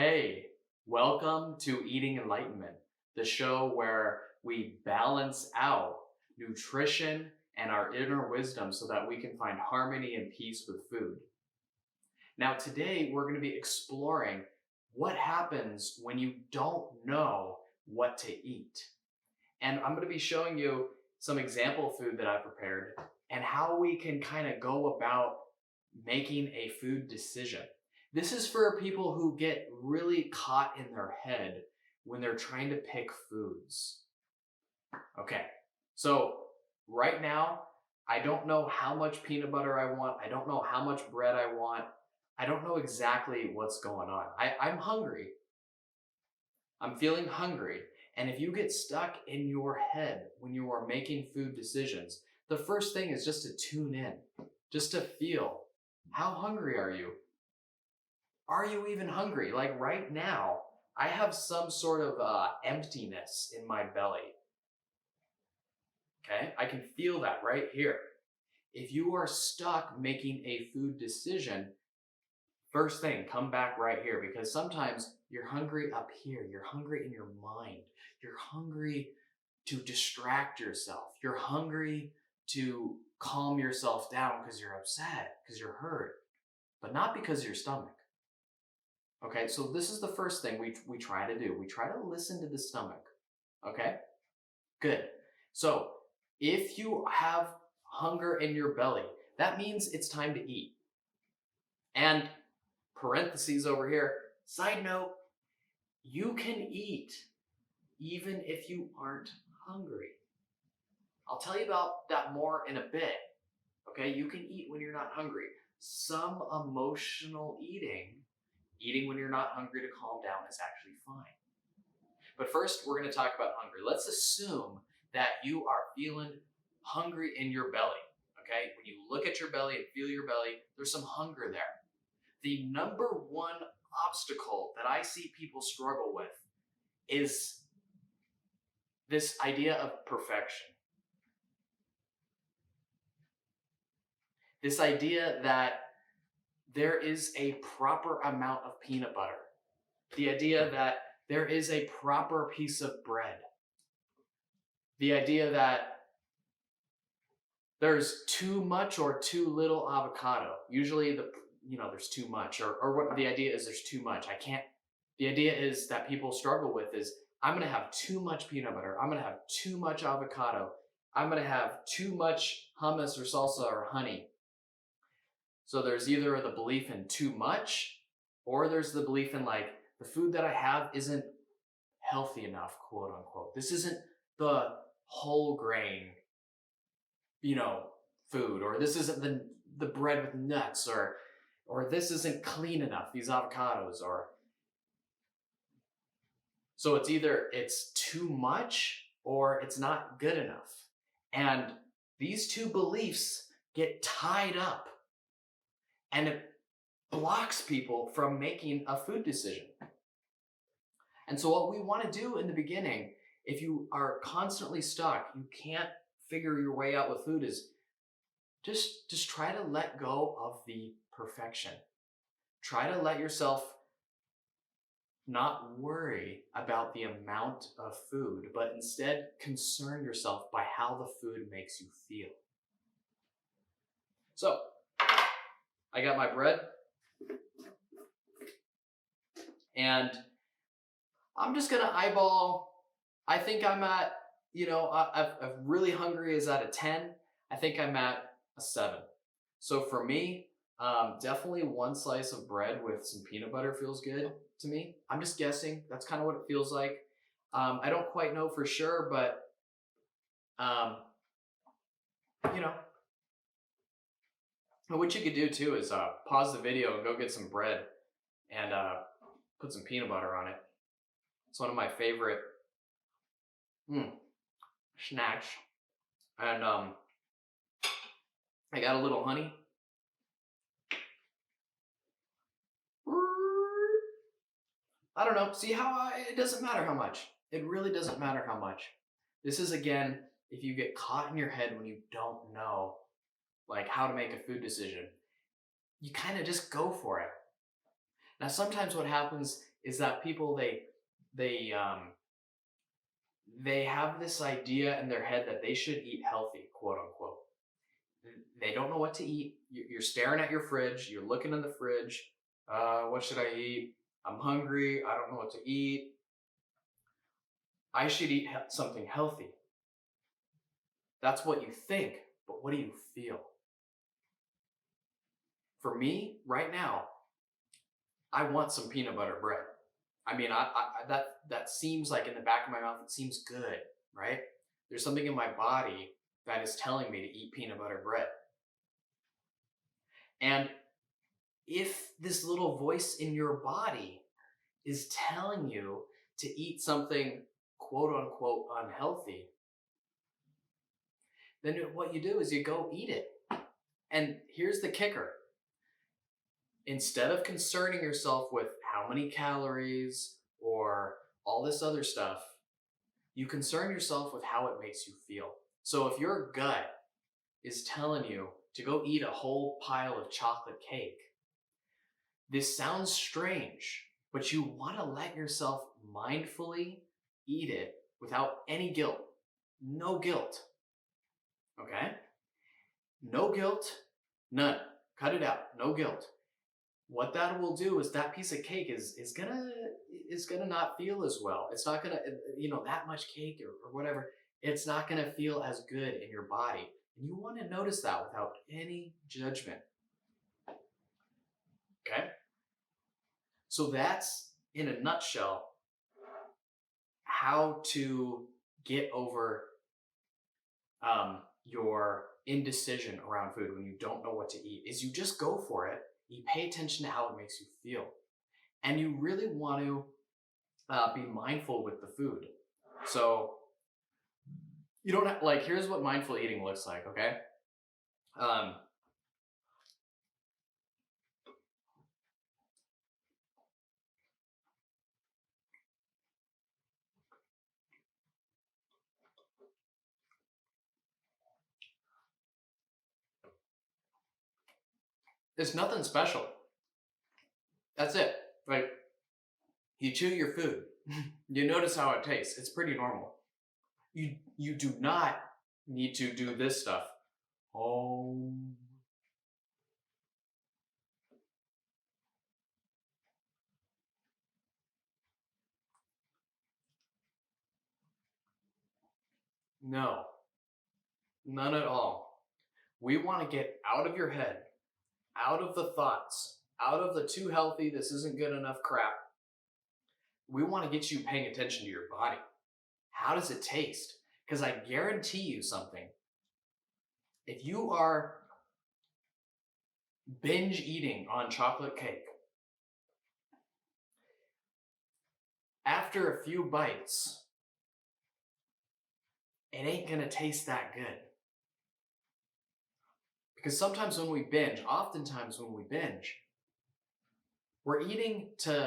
Hey, welcome to Eating Enlightenment, the show where we balance out nutrition and our inner wisdom so that we can find harmony and peace with food. Now, today we're going to be exploring what happens when you don't know what to eat. And I'm going to be showing you some example food that I prepared and how we can kind of go about making a food decision. This is for people who get really caught in their head when they're trying to pick foods. Okay, so right now, I don't know how much peanut butter I want. I don't know how much bread I want. I don't know exactly what's going on. I'm hungry. I'm feeling hungry. And if you get stuck in your head when you are making food decisions, the first thing is just to tune in, just to feel, how hungry are you? Are you even hungry? Like right now, I have some sort of emptiness in my belly. Okay, I can feel that right here. If you are stuck making a food decision, first thing, come back right here, because sometimes you're hungry up here. You're hungry in your mind. You're hungry to distract yourself. You're hungry to calm yourself down because you're upset, because you're hurt, but not because of your stomach. Okay, so this is the first thing we try to do. We try to listen to the stomach. Okay, good. So if you have hunger in your belly, that means it's time to eat. And parentheses over here, side note, you can eat even if you aren't hungry. I'll tell you about that more in a bit. Okay, you can eat when you're not hungry. Some emotional eating when you're not hungry to calm down, is actually fine. But first, we're going to talk about hungry. Let's assume that you are feeling hungry in your belly. Okay, when you look at your belly and feel your belly, there's some hunger there. The number one obstacle that I see people struggle with is this idea of perfection. This idea that there is a proper amount of peanut butter. The idea that there is a proper piece of bread. The idea that there's too much or too little avocado. Usually there's too much, or what the idea is there's too much. The idea is that people struggle with is, I'm gonna have too much peanut butter. I'm gonna have too much avocado. I'm gonna have too much hummus or salsa or honey. So there's either the belief in too much, or there's the belief in like, the food that I have isn't healthy enough, quote unquote. This isn't the whole grain, food, or this isn't the bread with nuts, or this isn't clean enough, these avocados, or so it's either it's too much or it's not good enough. And these two beliefs get tied up, and it blocks people from making a food decision. And so what we want to do in the beginning, if you are constantly stuck, you can't figure your way out with food, is just try to let go of the perfection. Try to let yourself not worry about the amount of food, but instead concern yourself by how the food makes you feel. So, I got my bread, and I'm just gonna eyeball. I think I'm at, I'm really hungry is at a 10. I think I'm at a 7. So for me, definitely one slice of bread with some peanut butter feels good to me. I'm just guessing. That's kind of what it feels like. I don't quite know for sure, but what you could do too is pause the video and go get some bread and put some peanut butter on it. It's one of my favorite snacks. And I got a little honey. I don't know. See how it doesn't matter how much. It really doesn't matter how much. This is, again, if you get caught in your head when you don't know like how to make a food decision, you kind of just go for it. Now, sometimes what happens is that people they um, they have this idea in their head that they should eat healthy, quote unquote. They don't know what to eat. You're staring at your fridge. You're looking in the fridge. What should I eat? I'm hungry. I don't know what to eat. I should eat something healthy. That's what you think, but what do you feel? For me, right now, I want some peanut butter bread. I mean, that seems like in the back of my mouth, it seems good, right? There's something in my body that is telling me to eat peanut butter bread. And if this little voice in your body is telling you to eat something quote unquote unhealthy, then what you do is you go eat it. And here's the kicker: instead of concerning yourself with how many calories or all this other stuff, you concern yourself with how it makes you feel. So if your gut is telling you to go eat a whole pile of chocolate cake, this sounds strange, but you want to let yourself mindfully eat it without any guilt. No guilt. Okay? No guilt, none. Cut it out. No guilt. What that will do is that piece of cake is gonna not feel as well. It's not gonna, that much cake or whatever. It's not gonna feel as good in your body, and you want to notice that without any judgment. Okay, so that's in a nutshell how to get over your indecision around food when you don't know what to eat. Is you just go for it. You pay attention to how it makes you feel, and you really want to be mindful with the food. So you don't have, like, here's what mindful eating looks like. Okay, um, it's nothing special. That's it. Like, you chew your food, you notice how it tastes. It's pretty normal. You do not need to do this stuff. Oh no, none at all. We want to get out of your head, out of the thoughts, out of the too healthy, this isn't good enough crap. We want to get you paying attention to your body. How does it taste? Because I guarantee you something. If you are binge eating on chocolate cake, after a few bites, it ain't gonna taste that good. Because sometimes when we binge, oftentimes when we binge, we're eating to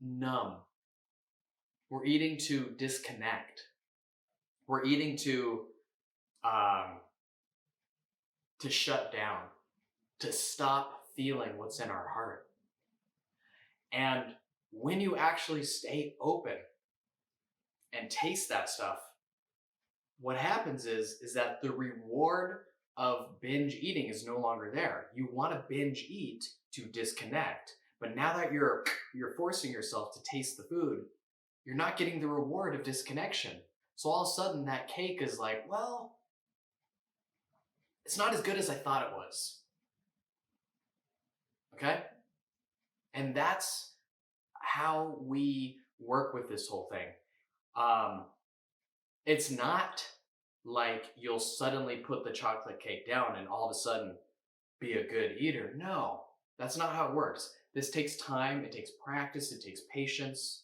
numb. We're eating to disconnect. We're eating um, to shut down, to stop feeling what's in our heart. And when you actually stay open and taste that stuff, what happens is that the reward of binge eating is no longer there. You want to binge eat to disconnect, but now that you're forcing yourself to taste the food, you're not getting the reward of disconnection. So all of a sudden that cake is like, well, it's not as good as I thought it was. Okay? And that's how we work with this whole thing. It's not like you'll suddenly put the chocolate cake down and all of a sudden be a good eater. No, that's not how it works. This takes time, it takes practice, it takes patience.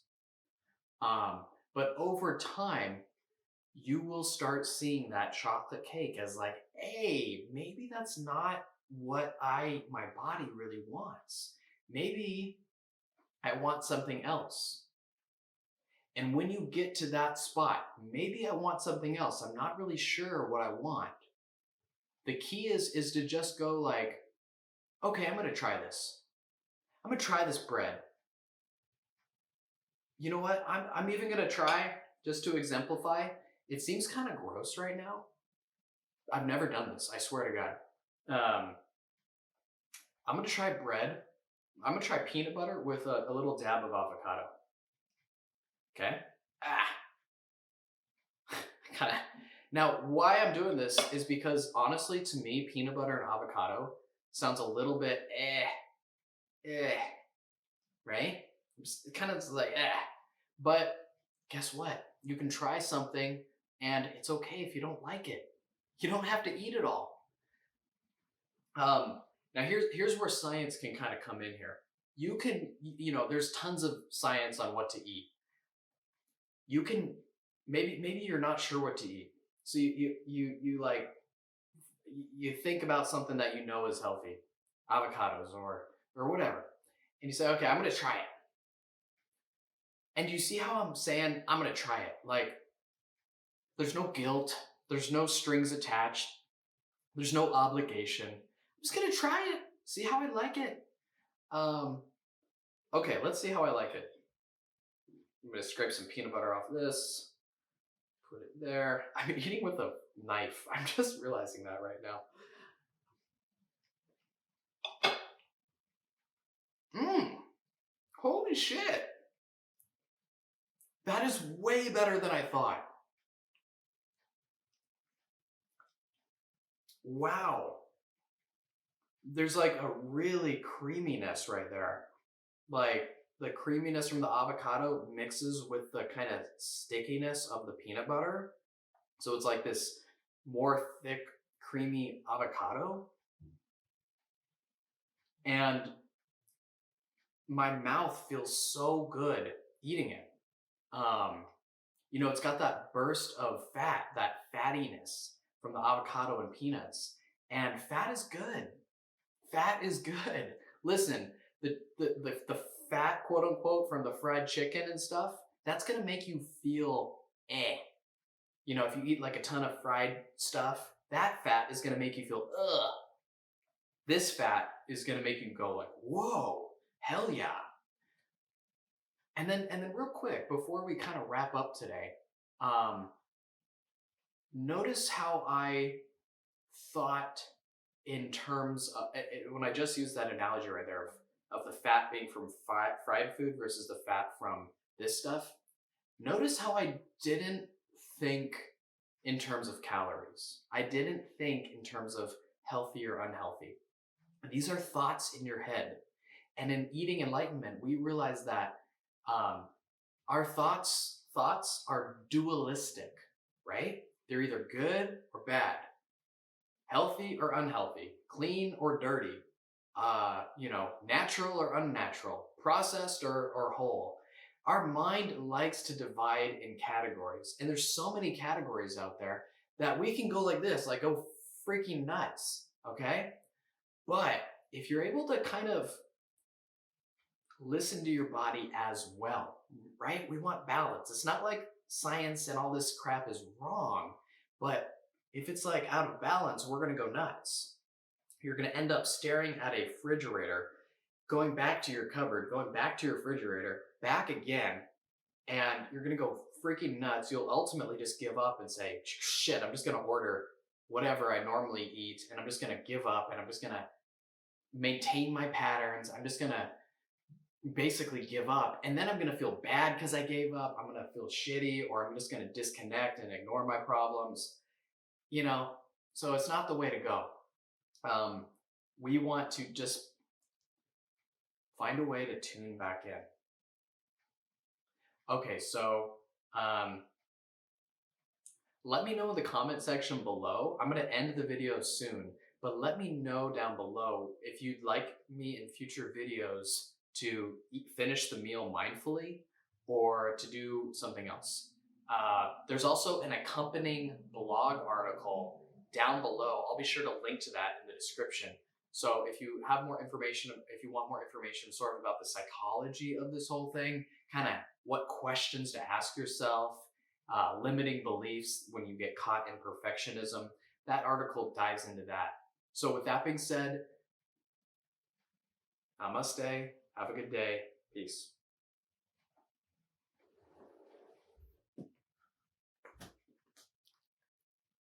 But over time, you will start seeing that chocolate cake as like, hey, maybe that's not what my body really wants. Maybe I want something else. And when you get to that spot, maybe I want something else. I'm not really sure what I want. The key is to just go like, okay, I'm gonna try this. I'm gonna try this bread. You know what? I'm even gonna try just to exemplify. It seems kind of gross right now. I've never done this. I swear to God. I'm gonna try bread. I'm gonna try peanut butter with a little dab of avocado. Okay. Ah, kind of. Now, why I'm doing this is because honestly, to me, peanut butter and avocado sounds a little bit right? It kind of like But guess what? You can try something, and it's okay if you don't like it. You don't have to eat it all. Now here's where science can kind of come in here. You can, there's tons of science on what to eat. You can maybe you're not sure what to eat, so you like you think about something that you know is healthy, avocados or whatever, and you say, okay, I'm gonna try it. And you see how I'm saying I'm gonna try it? Like, there's no guilt, there's no strings attached, there's no obligation. I'm just gonna try it, see how I like it. Um, okay, let's see how I like it. I'm gonna scrape some peanut butter off this, put it there. I'm eating with a knife. I'm just realizing that right now. Mmm, holy shit. That is way better than I thought. Wow. There's like a really creaminess right there. Like the creaminess from the avocado mixes with the kind of stickiness of the peanut butter. So it's like this more thick, creamy avocado. And my mouth feels so good eating it. It's got that burst of fat, that fattiness from the avocado and peanuts. And fat is good. Fat is good. Listen, the fat, quote unquote, from the fried chicken and stuff, that's gonna make you feel eh. If you eat like a ton of fried stuff, that fat is gonna make you feel ugh. This fat is gonna make you go like, whoa, hell yeah. And then real quick, before we kind of wrap up today, um, notice how I thought in terms of when I just used that analogy right there of the fat being from fried food versus the fat from this stuff. Notice how I didn't think in terms of calories. I didn't think in terms of healthy or unhealthy. These are thoughts in your head. And in eating enlightenment, we realize that our thoughts are dualistic, right? They're either good or bad, healthy or unhealthy, clean or dirty, natural or unnatural, processed or whole. Our mind likes to divide in categories, and there's so many categories out there that we can go like this, like go freaking nuts, okay? But if you're able to kind of listen to your body as well, right? We want balance. It's not like science and all this crap is wrong, but if it's like out of balance, we're going to go nuts. You're going to end up staring at a refrigerator, going back to your cupboard, going back to your refrigerator, back again, and you're going to go freaking nuts. You'll ultimately just give up and say, shit, I'm just going to order whatever I normally eat, and I'm just going to give up, and I'm just going to maintain my patterns. I'm just going to basically give up, and then I'm going to feel bad because I gave up. I'm going to feel shitty, or I'm just going to disconnect and ignore my problems. So it's not the way to go. We want to just find a way to tune back in. Okay, so let me know in the comment section below. I'm going to end the video soon, but let me know down below if you'd like me in future videos to finish the meal mindfully or to do something else. There's also an accompanying blog article down below. I'll be sure to link to that in the description. So if you have more information, if you want more information sort of about the psychology of this whole thing, kind of what questions to ask yourself, limiting beliefs when you get caught in perfectionism, That article dives into that. So, with that being said, namaste. Have a good day. Peace.